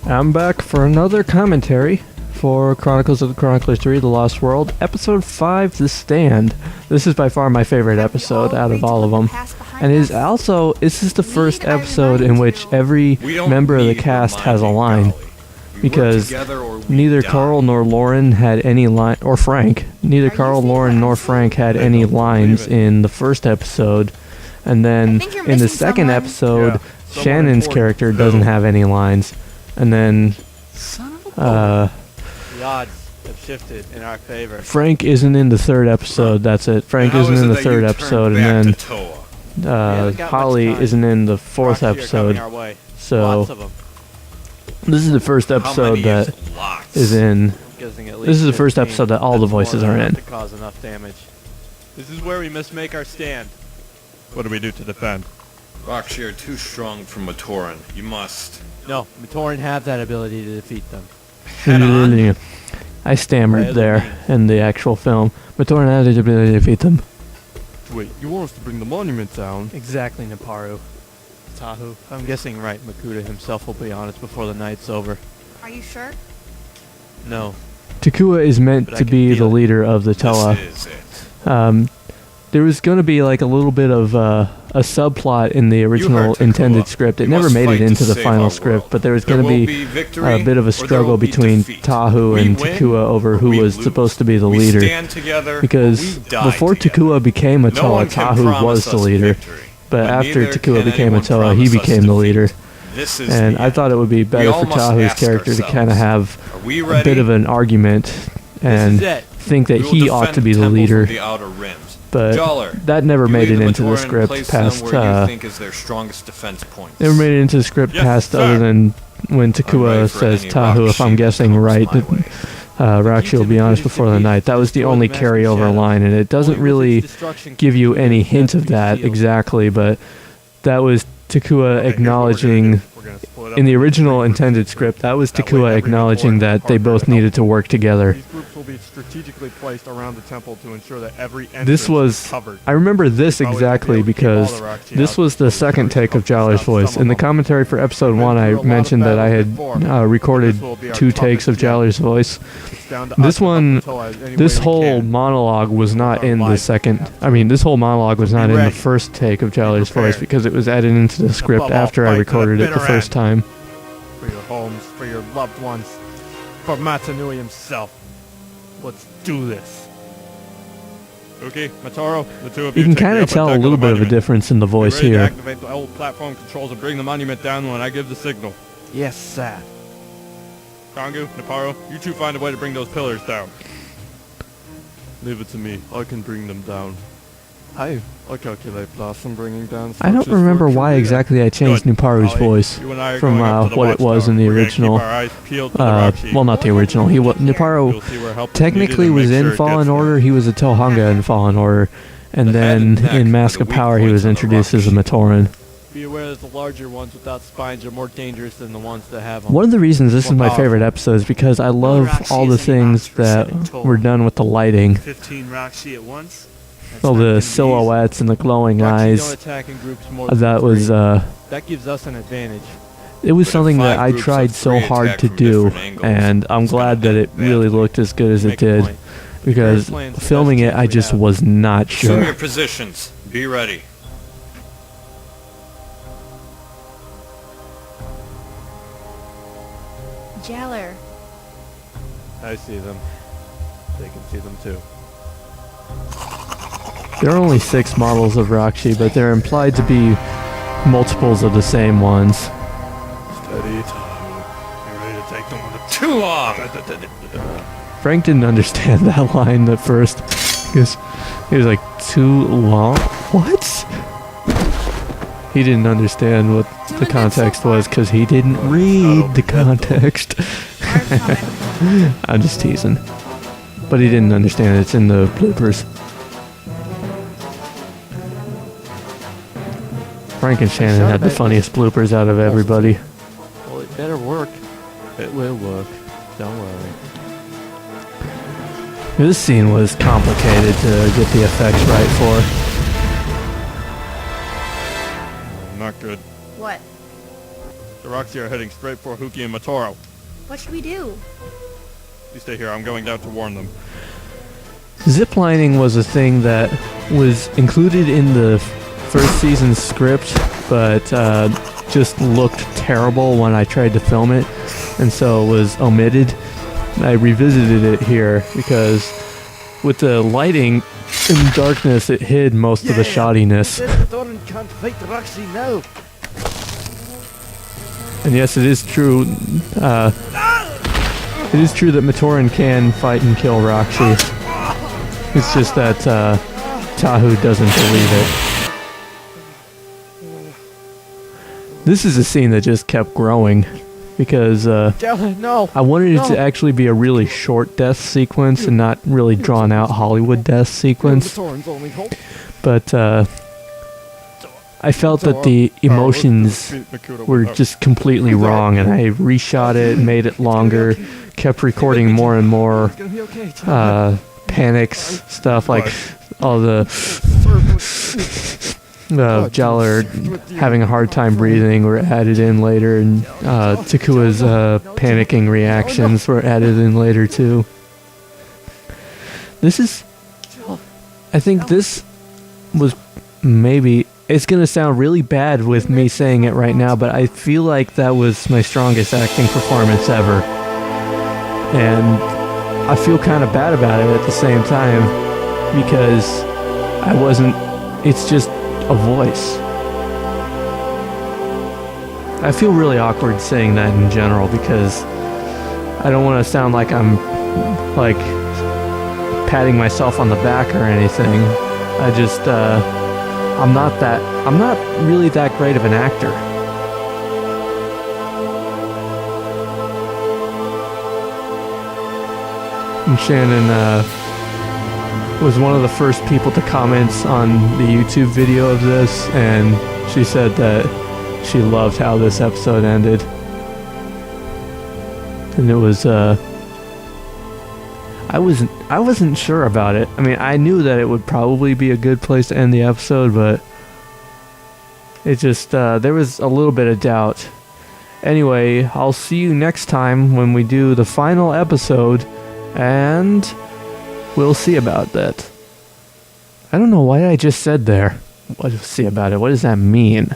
I'm back for another commentary for Chronicles of the Chronicler 3, The Lost World, Episode 5, The Stand. This is by far my favorite episode out of all of them. And this is the first episode in which every member of the cast has a line. Because neither Carl nor Lauren had any line, or Frank, neither Carl, Lauren, nor Frank had any lines in the first episode. And then in the second episode, Shannon's character doesn't have any lines. And then the odds have shifted in our favor. Frank isn't in the third episode. That's it. Frank isn't in the third episode, and then Holly isn't in the fourth episode. So this is the first episode that is in. This is the first episode that all the voices are in. To cause enough damage. This is where we must make our stand. What do we do to defend? Rakshi are too strong for Matoran. You must. No, Matoran have that ability to defeat them. I stammered there in the actual film. Matoran had the ability to defeat them. Wait, you want us to bring the monument down? Exactly, Naparu. Tahu. I'm guessing right, Makuta himself will be honest before the night's over. Are you sure? No. Takua is meant to be the leader of the Toa. There was going to be like a little bit of a subplot in the original intended script. It never made it into the final script, but there was going to be a bit of a struggle between Tahu and Takua over who was supposed to be the leader. Because before Takua became a Toa, Tahu was the leader. But after Takua became a Toa, he became the leader. And I thought it would be better for Tahu's character to kind of have a bit of an argument and think that he ought to be the leader. But that never made it into the script past. Never made it into the script past other than when Takua says, "Tahu, if I'm guessing right, Rakshi will be honest before the night." That was the only carryover line, and it doesn't really give you any hint of that exactly, but that was Takua acknowledging. In the original intended script, that was Takua acknowledging that they both needed to work together. These groups will be strategically placed around the temple to ensure that every this was covered. I remember this exactly because this was the second take of Joller's voice. In the commentary for episode 1, I mentioned that I had recorded 2 takes of Joller's voice. This one, this whole monologue was not in the second. I mean, this whole monologue was not in the first take of Joller's voice because it was added into the script after I recorded it the first time. For your homes, for your loved ones, for Matanui himself. Let's do this. Okay, Mataro, the two of you. You can kind of tell a little bit of a difference in the voice here. Activate the old platform controls and bring the monument down when I give the signal. Yes, sir. Kongu, Naparo, you two find a way to bring those pillars down. Leave it to me. I can bring them down. I calculate Blossom bringing down. I don't remember why exactly I changed Nuparu's voice from what it was in the original. Well, not the original. Nuparu technically was in Fallen Order. He was a Tohunga in Fallen Order, and then in Mask of Power he was introduced as a Matoran. Be aware that the larger ones without spines are more dangerous than the ones that have them. One of the reasons this is my favorite episode is because I love all the things that were done with the lighting. 15 Rakshi at once. All the silhouettes and the glowing eyes. That was that gives us an advantage. It was something that I tried so hard to do, and I'm glad that it really looked as good as it did. Because filming it, I just was not sure. Assume your positions. Be ready. Jeller. I see them. They can see them too. There are only 6 models of Rakshi, but they're implied to be multiples of the same ones. Steady. You ready to take them on the Too long! Frank didn't understand that line at first, because he was like, too long? What? He didn't understand what the context was, because he didn't read the context. I'm just teasing. But he didn't understand it's in the bloopers. Frank and Shannon had the funniest bloopers out of everybody. Well, it better work. It will work. Don't worry. This scene was complicated to get the effects right for. Not good. What? The Roxy are heading straight for Huki and Matoro. What should we do? You stay here. I'm going down to warn them. Ziplining was a thing that was included in the first season's script, but just looked terrible when I tried to film it, and so it was omitted. I revisited it here because with the lighting in darkness, it hid most of the shoddiness. Can't fight the Roxy now. And yes, it is true. It is true that Matoran can fight and kill Roxy. It's just that Tahu doesn't believe it. This is a scene that just kept growing because No. I wanted it to actually be a really short death sequence and not really drawn out Hollywood death sequence. But I felt that the emotions were just completely wrong, and I reshot it, made it longer, kept recording more and more panics, stuff like all the Jaller having a hard time breathing were added in later, and Takua's panicking reactions were added in later too. I think this was maybe, it's gonna sound really bad with me saying it right now, but I feel like that was my strongest acting performance ever. And I feel kind of bad about it at the same time, because it's just a voice. I feel really awkward saying that in general, because I don't want to sound like I'm like patting myself on the back or anything. I just I'm not really that great of an actor. And Shannon was one of the first people to comment on the YouTube video of this, and she said that she loved how this episode ended. And it was I wasn't sure about it. I mean, I knew that it would probably be a good place to end the episode, but it just there was a little bit of doubt. Anyway, I'll see you next time when we do the final episode, and we'll see about that. I don't know why I just said there. We'll see about it. What does that mean?